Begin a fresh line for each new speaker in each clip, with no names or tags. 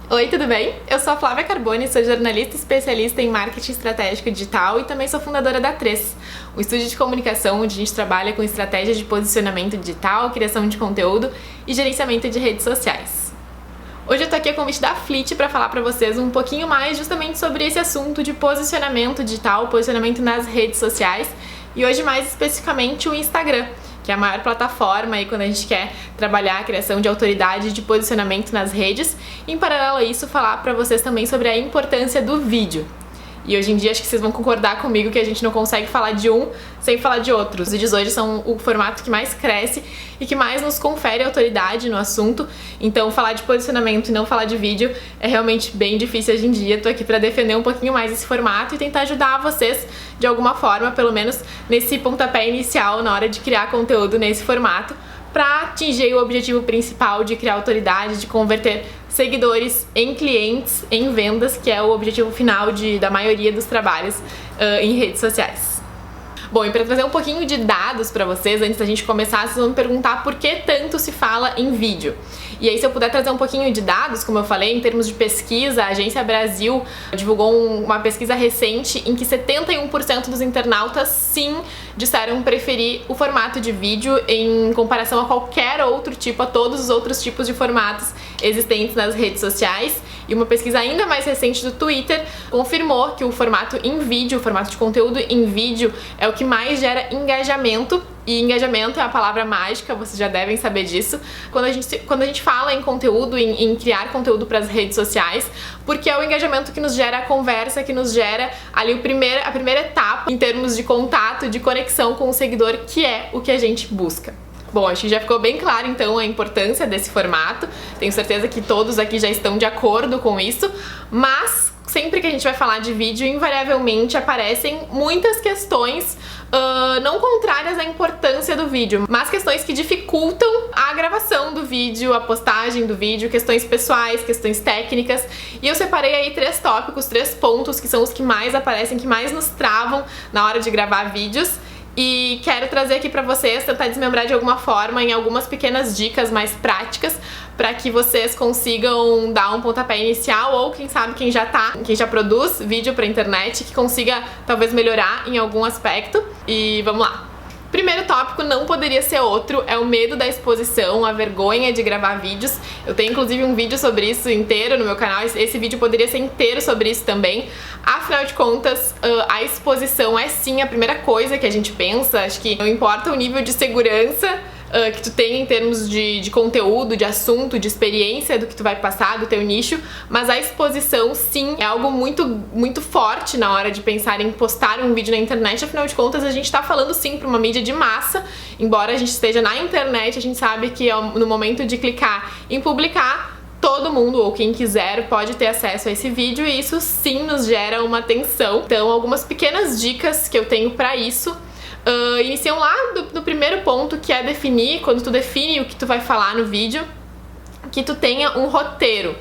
Oi, tudo bem? Eu sou a Flávia Carboni, sou jornalista especialista em marketing estratégico digital e também sou fundadora da Três, um estúdio de comunicação onde a gente trabalha com estratégias de posicionamento digital, criação de conteúdo e gerenciamento de redes sociais. Hoje eu tô aqui a convite da Fleet para falar para vocês um pouquinho mais justamente sobre esse assunto de posicionamento digital, posicionamento nas redes sociais e hoje mais especificamente o Instagram, que é a maior plataforma aí quando a gente quer trabalhar a criação de autoridade de posicionamento nas redes. E, em paralelo a isso, falar para vocês também sobre a importância do vídeo. E hoje em dia acho que vocês vão concordar comigo que a gente não consegue falar de um sem falar de outro. Os vídeos hoje são o formato que mais cresce e que mais nos confere autoridade no assunto. Então falar de posicionamento e não falar de vídeo é realmente bem difícil hoje em dia. Tô aqui para defender um pouquinho mais esse formato e tentar ajudar vocês de alguma forma, pelo menos nesse pontapé inicial na hora de criar conteúdo nesse formato, para atingir o objetivo principal de criar autoridade, de converter seguidores em clientes, em vendas, que é o objetivo final da maioria dos trabalhos em redes sociais. Bom, e para trazer um pouquinho de dados para vocês, antes da gente começar, vocês vão me perguntar por que tanto se fala em vídeo. E aí, se eu puder trazer um pouquinho de dados, como eu falei, em termos de pesquisa, a Agência Brasil divulgou uma pesquisa recente em que 71% dos internautas, sim, disseram preferir o formato de vídeo em comparação a qualquer outro tipo, a todos os outros tipos de formatos existentes nas redes sociais. E uma pesquisa ainda mais recente do Twitter confirmou que o formato em vídeo, o formato de conteúdo em vídeo, é o que mais gera engajamento. E engajamento é a palavra mágica, vocês já devem saber disso, quando a gente fala em conteúdo, em criar conteúdo para as redes sociais, porque é o engajamento que nos gera a conversa, que nos gera ali a primeira etapa em termos de contato, de conexão com o seguidor, que é o que a gente busca. Bom, acho que já ficou bem claro então a importância desse formato, tenho certeza que todos aqui já estão de acordo com isso, mas sempre que a gente vai falar de vídeo, invariavelmente aparecem muitas questões não contrárias à importância do vídeo, mas questões que dificultam a gravação do vídeo, a postagem do vídeo, questões pessoais, questões técnicas. E eu separei aí 3 tópicos, 3 pontos que são os que mais aparecem, que mais nos travam na hora de gravar vídeos. E quero trazer aqui pra vocês, tentar desmembrar de alguma forma em algumas pequenas dicas mais práticas para que vocês consigam dar um pontapé inicial ou quem sabe quem já produz vídeo pra internet, que consiga talvez melhorar em algum aspecto. E vamos lá! Primeiro tópico não poderia ser outro, é o medo da exposição, a vergonha de gravar vídeos. Eu tenho inclusive um vídeo sobre isso inteiro no meu canal, esse vídeo poderia ser inteiro sobre isso também. Afinal de contas, a exposição é sim a primeira coisa que a gente pensa, acho que não importa o nível de segurança que tu tem em termos de conteúdo, de assunto, de experiência do que tu vai passar, do teu nicho, mas a exposição sim é algo muito forte na hora de pensar em postar um vídeo na internet. Afinal de contas, a gente tá falando sim para uma mídia de massa, embora a gente esteja na internet, a gente sabe que no momento de clicar em publicar, todo mundo ou quem quiser pode ter acesso a esse vídeo e isso sim nos gera uma tensão. Então, algumas pequenas dicas que eu tenho para isso iniciam lá do primeiro ponto, que é definir, quando tu define o que tu vai falar no vídeo, que tu tenha um roteiro.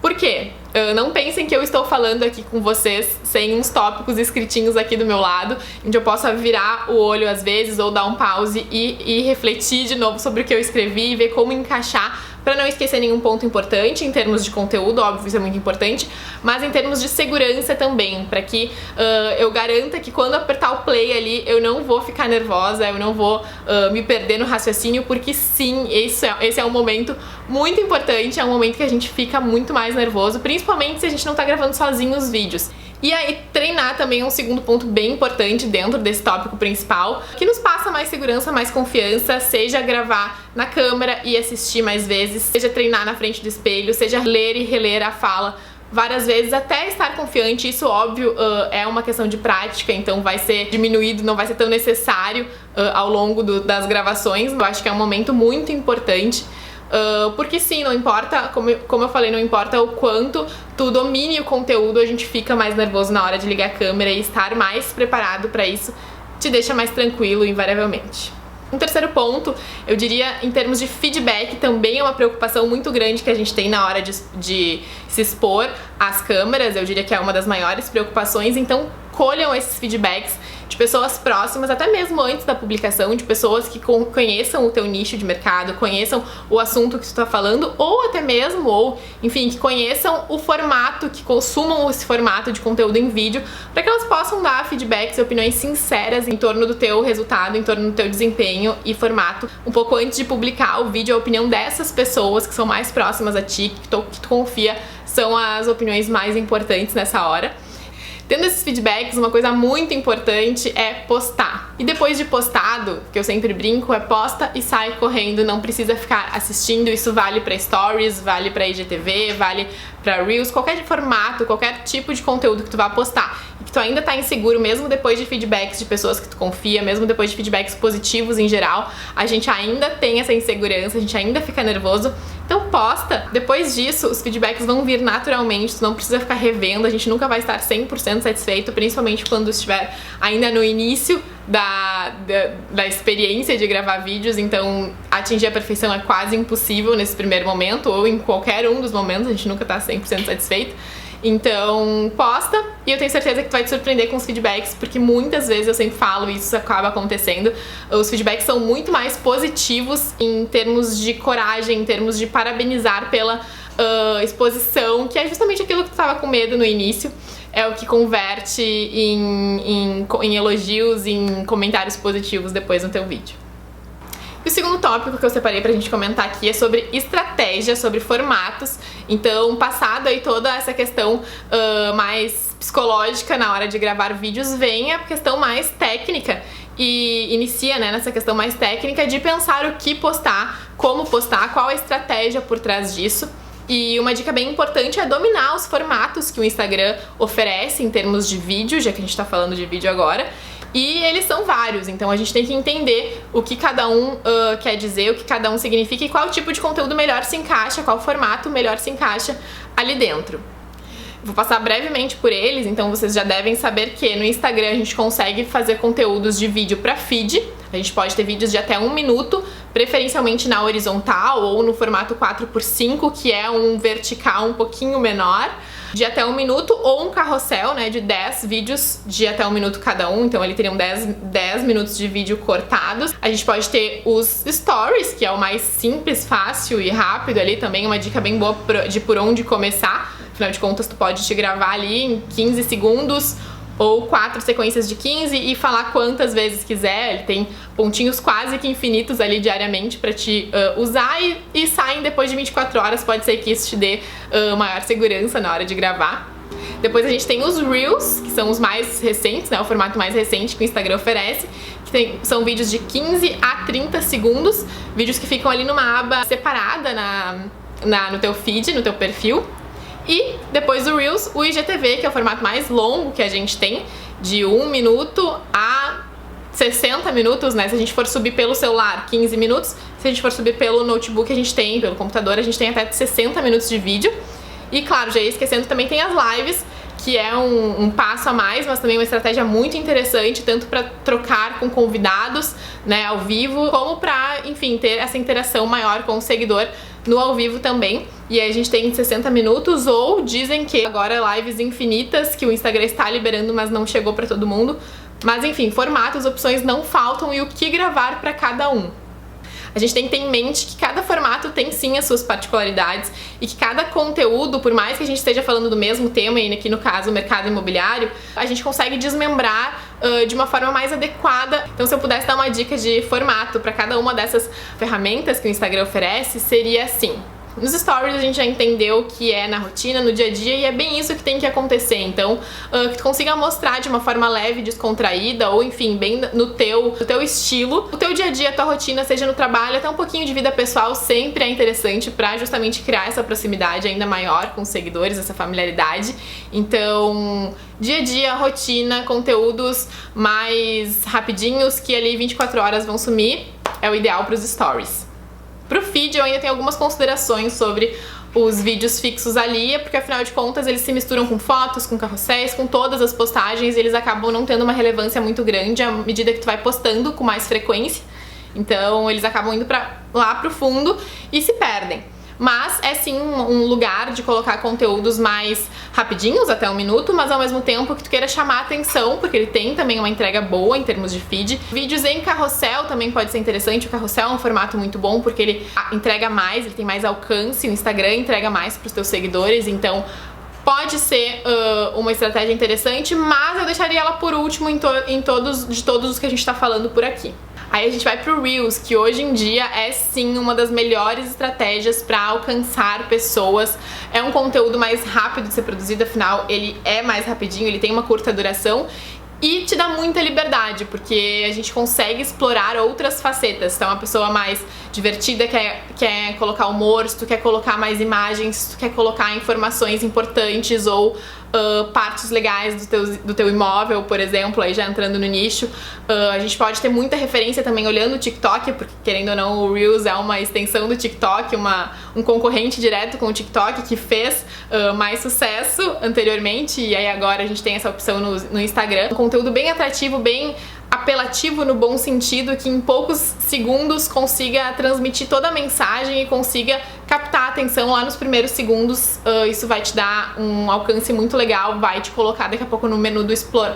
Por quê? Não pensem que eu estou falando aqui com vocês sem uns tópicos escritinhos aqui do meu lado, onde eu possa virar o olho às vezes ou dar um pause e refletir de novo sobre o que eu escrevi e ver como encaixar para não esquecer nenhum ponto importante em termos de conteúdo, óbvio, isso é muito importante, mas em termos de segurança também, para que eu garanta que quando apertar o play ali eu não vou ficar nervosa, eu não vou me perder no raciocínio, porque sim, esse é um momento muito importante, é um momento que a gente fica muito mais nervoso, principalmente se a gente não tá gravando sozinho os vídeos. E aí, treinar também é um segundo ponto bem importante dentro desse tópico principal, que nos passa mais segurança, mais confiança, seja gravar na câmera e assistir mais vezes, seja treinar na frente do espelho, seja ler e reler a fala várias vezes até estar confiante. Isso, óbvio, é uma questão de prática, então vai ser diminuído, não vai ser tão necessário ao longo das gravações. Eu acho que é um momento muito importante. Porque sim, não importa, como eu falei, não importa o quanto tu domine o conteúdo, a gente fica mais nervoso na hora de ligar a câmera, e estar mais preparado para isso te deixa mais tranquilo, invariavelmente. Um terceiro ponto, eu diria, em termos de feedback, também é uma preocupação muito grande que a gente tem na hora de se expor às câmeras. Eu diria que é uma das maiores preocupações, então colham esses feedbacks de pessoas próximas, até mesmo antes da publicação, de pessoas que conheçam o teu nicho de mercado, conheçam o assunto que tu tá falando, ou até mesmo, ou enfim, que conheçam o formato, que consumam esse formato de conteúdo em vídeo, para que elas possam dar feedbacks e opiniões sinceras em torno do teu resultado, em torno do teu desempenho e formato, um pouco antes de publicar o vídeo. A opinião dessas pessoas que são mais próximas a ti, que tu confia, são as opiniões mais importantes nessa hora. Tendo esses feedbacks, uma coisa muito importante é postar. E depois de postado, que eu sempre brinco, é posta e sai correndo, não precisa ficar assistindo. Isso vale para stories, vale para IGTV, vale para Reels, qualquer formato, qualquer tipo de conteúdo que tu vá postar e que tu ainda tá inseguro, mesmo depois de feedbacks de pessoas que tu confia, mesmo depois de feedbacks positivos em geral, a gente ainda tem essa insegurança, a gente ainda fica nervoso. Então posta, depois disso os feedbacks vão vir naturalmente, tu não precisa ficar revendo, a gente nunca vai estar 100% satisfeito, principalmente quando estiver ainda no início da experiência de gravar vídeos, então atingir a perfeição é quase impossível nesse primeiro momento, ou em qualquer um dos momentos, a gente nunca tá 100% satisfeito. Então posta, e eu tenho certeza que tu vai te surpreender com os feedbacks, porque muitas vezes eu sempre falo, isso acaba acontecendo, os feedbacks são muito mais positivos em termos de coragem, em termos de parabenizar pela exposição, que é justamente aquilo que tu tava com medo no início, é o que converte em elogios, em comentários positivos depois no teu vídeo. E o segundo tópico que eu separei pra gente comentar aqui é sobre estratégia, sobre formatos. Então, passado aí toda essa questão mais psicológica na hora de gravar vídeos, vem a questão mais técnica e inicia, né, nessa questão mais técnica de pensar o que postar, como postar, qual a estratégia por trás disso. E uma dica bem importante é dominar os formatos que o Instagram oferece em termos de vídeo, já que a gente tá falando de vídeo agora. E eles são vários, então a gente tem que entender o que cada um quer dizer, o que cada um significa e qual tipo de conteúdo melhor se encaixa, qual formato melhor se encaixa ali dentro. Vou passar brevemente por eles, então vocês já devem saber que no Instagram a gente consegue fazer conteúdos de vídeo para feed. A gente pode ter vídeos de até 1 minuto, preferencialmente na horizontal ou no formato 4x5, que é um vertical um pouquinho menor, de até 1 minuto, ou um carrossel, né, de 10 vídeos de até 1 minuto cada um, então ali teriam 10 minutos de vídeo cortados. A gente pode ter os stories, que é o mais simples, fácil e rápido ali, também uma dica bem boa de por onde começar. Afinal de contas, tu pode te gravar ali em 15 segundos ou 4 sequências de 15 e falar quantas vezes quiser. Ele tem pontinhos quase que infinitos ali diariamente pra te usar e saem depois de 24 horas. Pode ser que isso te dê maior segurança na hora de gravar. Depois a gente tem os Reels, que são os mais recentes, né, o formato mais recente que o Instagram oferece, que são vídeos de 15 a 30 segundos, vídeos que ficam ali numa aba separada no teu feed, no teu perfil. E depois do Reels, o IGTV, que é o formato mais longo que a gente tem, de 1 minuto a 60 minutos, né? Se a gente for subir pelo celular, 15 minutos. Se a gente for subir pelo notebook, a gente tem, pelo computador, a gente tem até 60 minutos de vídeo. E claro, já ia esquecendo, também tem as lives, que é um passo a mais, mas também uma estratégia muito interessante, tanto para trocar com convidados, né, ao vivo, como para, enfim, ter essa interação maior com o seguidor no ao vivo também. E aí a gente tem 60 minutos, ou dizem que agora lives infinitas, que o Instagram está liberando, mas não chegou para todo mundo. Mas enfim, formatos, opções não faltam e o que gravar para cada um. A gente tem que ter em mente que cada formato tem sim as suas particularidades e que cada conteúdo, por mais que a gente esteja falando do mesmo tema, e aqui no caso o mercado imobiliário, a gente consegue desmembrar de uma forma mais adequada. Então, se eu pudesse dar uma dica de formato para cada uma dessas ferramentas que o Instagram oferece, seria assim: nos stories a gente já entendeu que é na rotina, no dia a dia, e é bem isso que tem que acontecer. Então, que tu consiga mostrar de uma forma leve, descontraída, ou enfim, bem no teu estilo, o teu dia a dia, a tua rotina, seja no trabalho, até um pouquinho de vida pessoal, sempre é interessante pra justamente criar essa proximidade ainda maior com os seguidores, essa familiaridade. Então, dia a dia, rotina, conteúdos mais rapidinhos, que ali 24 horas vão sumir, é o ideal pros stories. Pro feed eu ainda tenho algumas considerações sobre os vídeos fixos ali, porque afinal de contas eles se misturam com fotos, com carrosséis, com todas as postagens, e eles acabam não tendo uma relevância muito grande à medida que tu vai postando com mais frequência. Então eles acabam indo lá pro fundo e se perdem. mas é sim um lugar de colocar conteúdos mais rapidinhos, até 1 minuto, mas ao mesmo tempo que tu queira chamar atenção, porque ele tem também uma entrega boa em termos de feed. Vídeos em carrossel também pode ser interessante. O carrossel é um formato muito bom porque ele entrega mais, ele tem mais alcance, o Instagram entrega mais para os teus seguidores, então pode ser uma estratégia interessante, mas eu deixaria ela por último de todos os que a gente tá falando por aqui. Aí a gente vai pro Reels, que hoje em dia é sim uma das melhores estratégias para alcançar pessoas. É um conteúdo mais rápido de ser produzido, afinal ele é mais rapidinho, ele tem uma curta duração e te dá muita liberdade, porque a gente consegue explorar outras facetas. Então, uma pessoa mais divertida quer colocar humor, se tu quer colocar mais imagens, se tu quer colocar informações importantes ou partes legais do teu imóvel, por exemplo, aí já entrando no nicho. A gente pode ter muita referência também olhando o TikTok, porque querendo ou não o Reels é uma extensão do TikTok, um concorrente direto com o TikTok que fez mais sucesso anteriormente, e aí agora a gente tem essa opção no Instagram. Um conteúdo bem atrativo, bem apelativo no bom sentido, que em poucos segundos consiga transmitir toda a mensagem e consiga captar a atenção lá nos primeiros segundos. Isso vai te dar um alcance muito legal, vai te colocar daqui a pouco no menu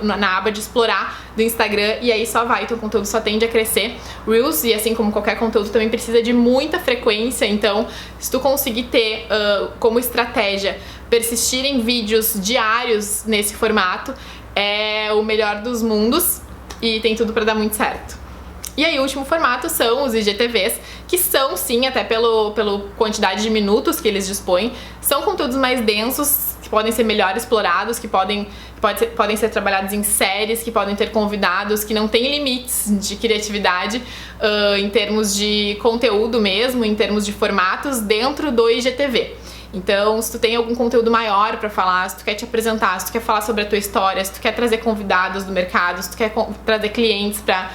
na aba de explorar do Instagram, e aí só vai, teu conteúdo só tende a crescer. Reels, e assim como qualquer conteúdo, também precisa de muita frequência, então se tu conseguir ter como estratégia persistir em vídeos diários nesse formato, é o melhor dos mundos e tem tudo pra dar muito certo. E aí o último formato são os IGTVs, que são sim, até pela quantidade de minutos que eles dispõem, são conteúdos mais densos, que podem ser melhor explorados, que podem ser trabalhados em séries, que podem ter convidados, que não tem limites de criatividade em termos de conteúdo mesmo, em termos de formatos dentro do IGTV. Então, se tu tem algum conteúdo maior pra falar, se tu quer te apresentar, se tu quer falar sobre a tua história, se tu quer trazer convidados do mercado, se tu quer trazer clientes pra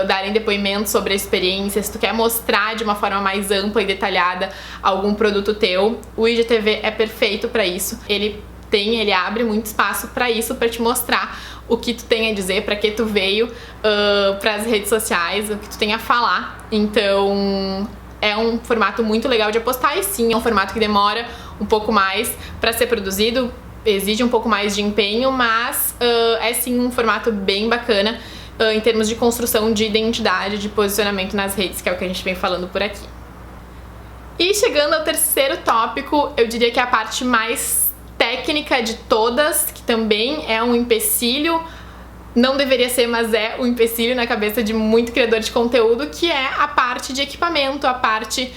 darem depoimentos sobre a experiência, se tu quer mostrar de uma forma mais ampla e detalhada algum produto teu, o IGTV é perfeito pra isso. Ele abre muito espaço pra isso, pra te mostrar o que tu tem a dizer, pra que tu veio pras redes sociais, o que tu tem a falar. Então é um formato muito legal de apostar, e sim, é um formato que demora um pouco mais para ser produzido, exige um pouco mais de empenho, mas é sim um formato bem bacana em termos de construção de identidade, de posicionamento nas redes, que é o que a gente vem falando por aqui. E chegando ao terceiro tópico, eu diria que é a parte mais técnica de todas, que também é um empecilho. Não deveria ser, mas é um empecilho na cabeça de muito criador de conteúdo, que é a parte de equipamento, a parte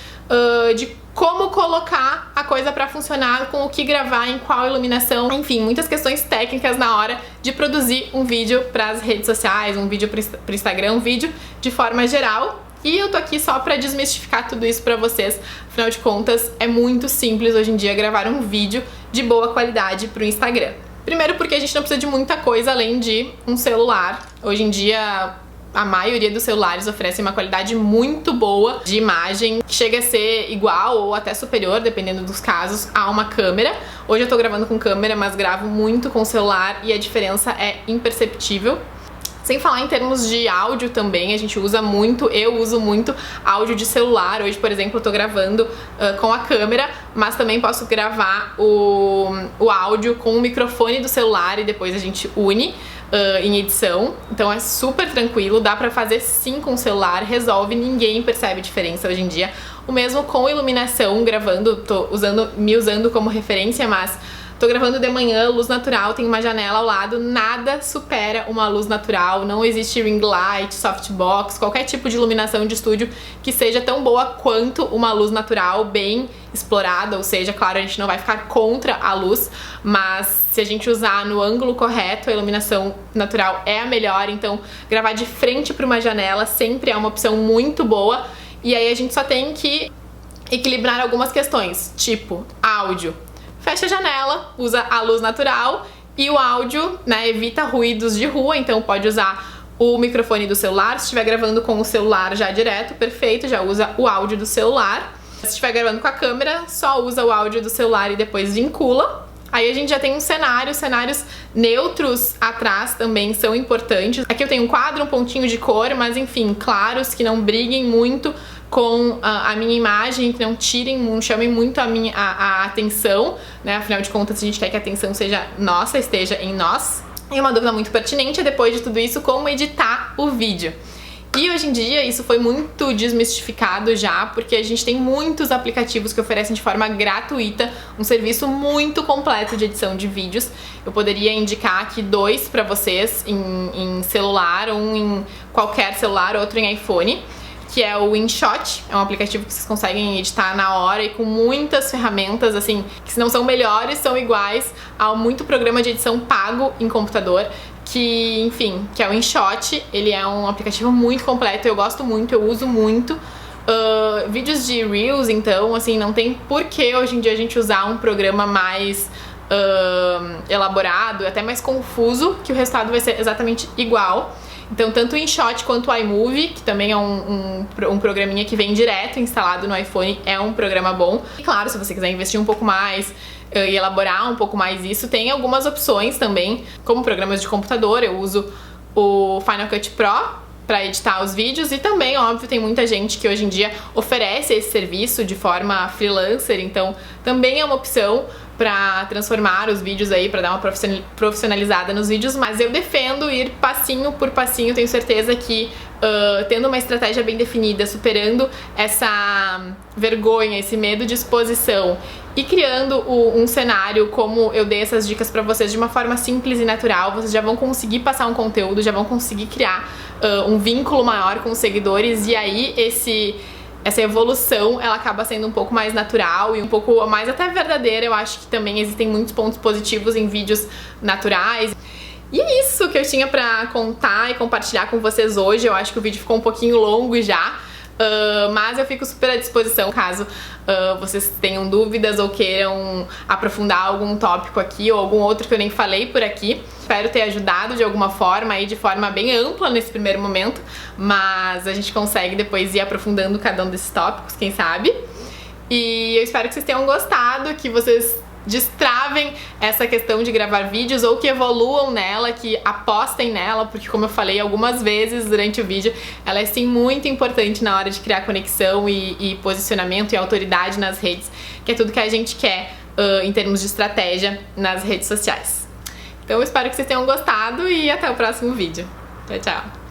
de como colocar a coisa pra funcionar, com o que gravar, em qual iluminação, enfim, muitas questões técnicas na hora de produzir um vídeo pras redes sociais, um vídeo pro Instagram, um vídeo de forma geral. E eu tô aqui só pra desmistificar tudo isso pra vocês. Afinal de contas, é muito simples hoje em dia gravar um vídeo de boa qualidade pro Instagram. Primeiro porque a gente não precisa de muita coisa além de um celular. Hoje em dia a maioria dos celulares oferecem uma qualidade muito boa de imagem, que chega a ser igual ou até superior, dependendo dos casos, a uma câmera. Hoje eu tô gravando com câmera, mas gravo muito com celular e a diferença é imperceptível. Sem falar em termos de áudio também, a gente usa muito, eu uso muito áudio de celular. Hoje, por exemplo, eu tô gravando com a câmera, mas também posso gravar o áudio com o microfone do celular e depois a gente une em edição. Então é super tranquilo, dá pra fazer sim com o celular, resolve, ninguém percebe diferença hoje em dia. O mesmo com iluminação, gravando, tô me usando como referência, mas tô gravando de manhã, luz natural, tem uma janela ao lado, nada supera uma luz natural, não existe ring light, softbox, qualquer tipo de iluminação de estúdio que seja tão boa quanto uma luz natural bem explorada, ou seja, claro, a gente não vai ficar contra a luz, mas se a gente usar no ângulo correto, a iluminação natural é a melhor, então gravar de frente para uma janela sempre é uma opção muito boa, e aí a gente só tem que equilibrar algumas questões, tipo áudio. Fecha a janela, usa a luz natural, e o áudio, né, evita ruídos de rua, então pode usar o microfone do celular. Se estiver gravando com o celular já direto, perfeito, já usa o áudio do celular. Se estiver gravando com a câmera, só usa o áudio do celular e depois vincula. Aí a gente já tem um cenário, cenários neutros atrás também são importantes. Aqui eu tenho um quadro, um pontinho de cor, mas enfim, claros, que não briguem muito com a minha imagem, que não tirem, não chamem muito a atenção, né? Afinal de contas, a gente quer que a atenção seja nossa, esteja em nós. E uma dúvida muito pertinente é, depois de tudo isso, como editar o vídeo. E hoje em dia isso foi muito desmistificado já, porque a gente tem muitos aplicativos que oferecem de forma gratuita um serviço muito completo de edição de vídeos. Eu poderia indicar aqui 2 para vocês em celular, um em qualquer celular, outro em iPhone, que é o InShot. É um aplicativo que vocês conseguem editar na hora e com muitas ferramentas, assim, que se não são melhores, são iguais a muito programa de edição pago em computador, que, enfim, que é o InShot. Ele é um aplicativo muito completo, eu gosto muito, eu uso muito. Vídeos de Reels, então, assim, não tem por que hoje em dia a gente usar um programa mais elaborado, até mais confuso, que o resultado vai ser exatamente igual. Então, tanto o InShot quanto o iMovie, que também é um programinha que vem direto instalado no iPhone, é um programa bom. E claro, se você quiser investir um pouco mais e elaborar um pouco mais isso, tem algumas opções também, como programas de computador. Eu uso o Final Cut Pro para editar os vídeos e também, óbvio, tem muita gente que hoje em dia oferece esse serviço de forma freelancer, então também é uma opção para transformar os vídeos aí, para dar uma profissionalizada nos vídeos, mas eu defendo ir passinho por passinho. Tenho certeza que tendo uma estratégia bem definida, superando essa vergonha, esse medo de exposição e criando um cenário como eu dei essas dicas para vocês de uma forma simples e natural, vocês já vão conseguir passar um conteúdo, já vão conseguir criar um vínculo maior com os seguidores, e aí essa evolução, ela acaba sendo um pouco mais natural e um pouco mais até verdadeira. Eu acho que também existem muitos pontos positivos em vídeos naturais. E é isso que eu tinha pra contar e compartilhar com vocês hoje. Eu acho que o vídeo ficou um pouquinho longo já, mas eu fico super à disposição caso vocês tenham dúvidas ou queiram aprofundar algum tópico aqui ou algum outro que eu nem falei por aqui. Espero ter ajudado de alguma forma aí, de forma bem ampla nesse primeiro momento, mas a gente consegue depois ir aprofundando cada um desses tópicos, quem sabe. E eu espero que vocês tenham gostado, que vocês destravem essa questão de gravar vídeos ou que evoluam nela, que apostem nela, porque, como eu falei algumas vezes durante o vídeo, ela é sim muito importante na hora de criar conexão e posicionamento e autoridade nas redes, que é tudo que a gente quer em termos de estratégia nas redes sociais. Então eu espero que vocês tenham gostado e até o próximo vídeo. Tchau, tchau!